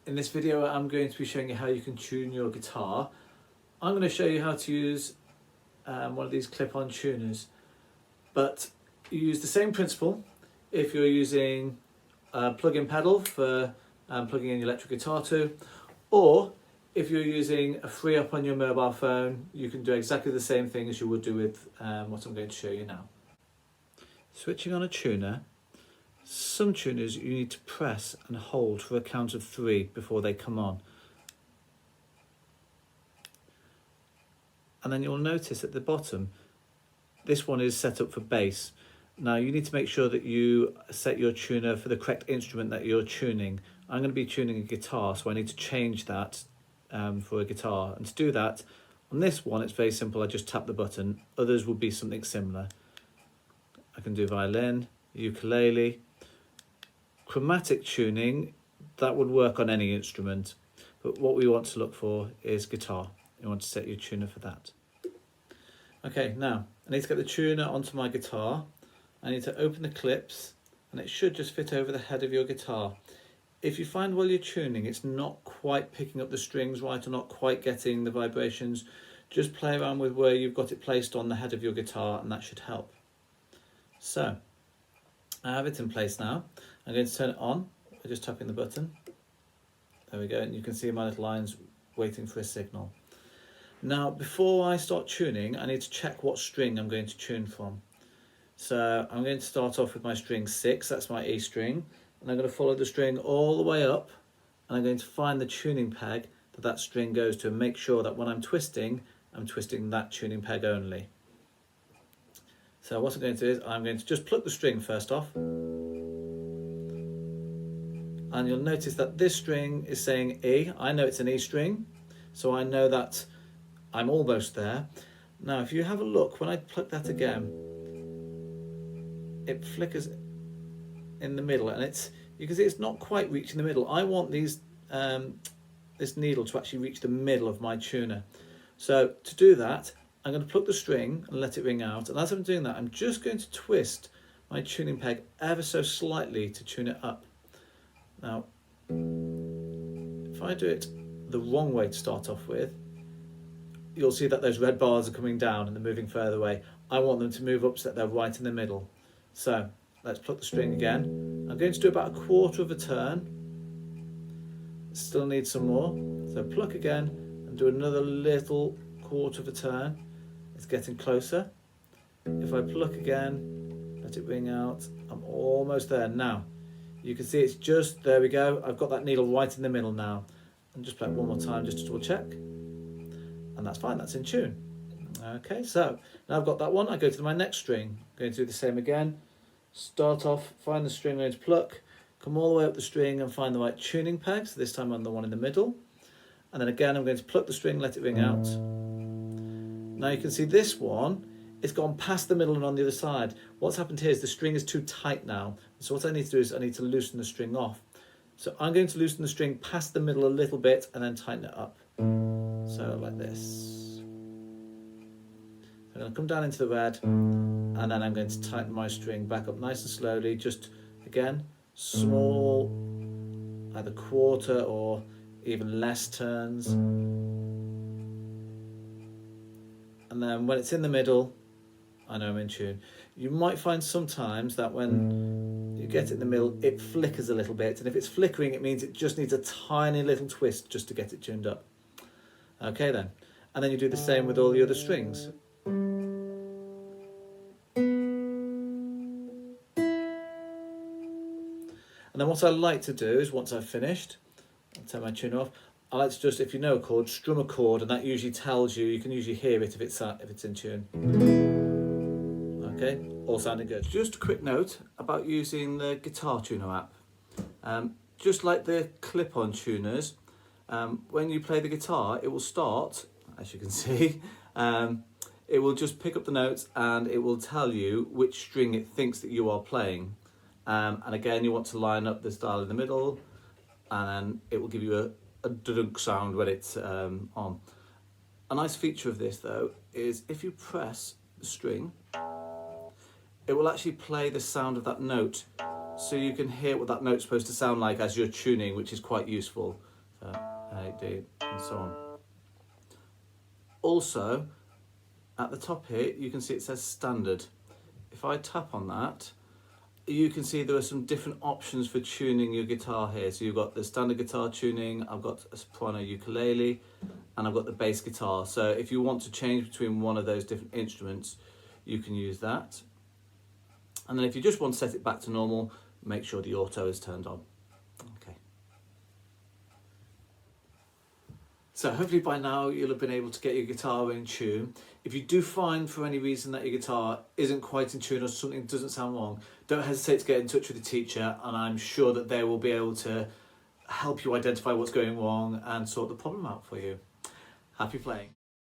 In this video I'm going to be showing you how you can tune your guitar. I'm going to show you how to use one of these clip-on tuners, but you use the same principle if you're using a plug-in pedal for plugging in your electric guitar to, or if you're using a free up on your mobile phone, you can do exactly the same thing as you would do with what I'm going to show you now. Switching on a tuner, some tuners you need to press and hold for a count of 3 before they come on. And then you'll notice at the bottom, this one is set up for bass. Now you need to make sure that you set your tuner for the correct instrument that you're tuning. I'm going to be tuning a guitar, so I need to change that for a guitar. And to do that, on this one it's very simple, I just tap the button. Others will be something similar. I can do violin, ukulele. Chromatic tuning, that would work on any instrument, but what we want to look for is guitar. You want to set your tuner for that. Okay, now I need to get the tuner onto my guitar. I need to open the clips and it should just fit over the head of your guitar. If you find while you're tuning it's not quite picking up the strings right or not quite getting the vibrations, just play around with where you've got it placed on the head of your guitar and that should help. So I have it in place now. I'm going to turn it on by just tapping the button. There we go, and you can see my little lines waiting for a signal. Now, before I start tuning, I need to check what string I'm going to tune from. So I'm going to start off with my string 6, that's my E string, and I'm going to follow the string all the way up, and I'm going to find the tuning peg that string goes to and make sure that when I'm twisting that tuning peg only. So what I'm going to do is I'm going to just pluck the string first off, and you'll notice that this string is saying E. I know it's an E string, so I know that I'm almost there. Now if you have a look, when I pluck that again, it flickers in the middle, and you can see it's not quite reaching the middle. I want this needle to actually reach the middle of my tuner. So to do that, I'm going to pluck the string and let it ring out, and as I'm doing that I'm just going to twist my tuning peg ever so slightly to tune it up. Now if I do it the wrong way to start off with, you'll see that those red bars are coming down and they're moving further away. I want them to move up so that they're right in the middle. So let's pluck the string again. I'm going to do about 1/4 of a turn. Still need some more. So pluck again and do another little 1/4 of a turn. It's getting closer. If I pluck again, let it ring out, I'm almost there. Now you can see it's just, there we go, I've got that needle right in the middle now. And just play it one more time just to double check. And that's fine, that's in tune. Okay, so now I've got that one, I go to my next string. I'm going to do the same again. Start off, find the string I'm going to pluck, come all the way up the string and find the right tuning peg. So this time I'm the one in the middle. And then again, I'm going to pluck the string, let it ring out. Now you can see this one, it's gone past the middle and on the other side. What's happened here is the string is too tight now. So what I need to do is I need to loosen the string off. So I'm going to loosen the string past the middle a little bit and then tighten it up. So like this. I'm going to come down into the red and then I'm going to tighten my string back up nice and slowly. Just again, small, either 1/4 or even less turns. And then when it's in the middle, I know I'm in tune. You might find sometimes that when you get it in the middle, it flickers a little bit. And if it's flickering, it means it just needs a tiny little twist just to get it tuned up. Okay then. And then you do the same with all the other strings. And then what I like to do is once I've finished, I'll turn my tune off, I like to just, if you know a chord, strum a chord, and that usually tells you, you can usually hear it if it's in tune. Okay, all sounding good. Just a quick note about using the Guitar Tuner app. Just like the clip-on tuners, when you play the guitar, it will start, as you can see, it will just pick up the notes and it will tell you which string it thinks that you are playing. And again, you want to line up the style in the middle, and then it will give you a dunk sound when it's on. A nice feature of this though is if you press the string, it will actually play the sound of that note, so you can hear what that note's supposed to sound like as you're tuning, which is quite useful. 8D, and so on. Also, at the top here, you can see it says standard. If I tap on that, you can see there are some different options for tuning your guitar here. So you've got the standard guitar tuning, I've got a soprano ukulele, and I've got the bass guitar. So if you want to change between one of those different instruments, you can use that. And then if you just want to set it back to normal, make sure the auto is turned on. Okay. So hopefully by now you'll have been able to get your guitar in tune. If you do find for any reason that your guitar isn't quite in tune or something doesn't sound wrong, don't hesitate to get in touch with the teacher, and I'm sure that they will be able to help you identify what's going wrong and sort the problem out for you. Happy playing.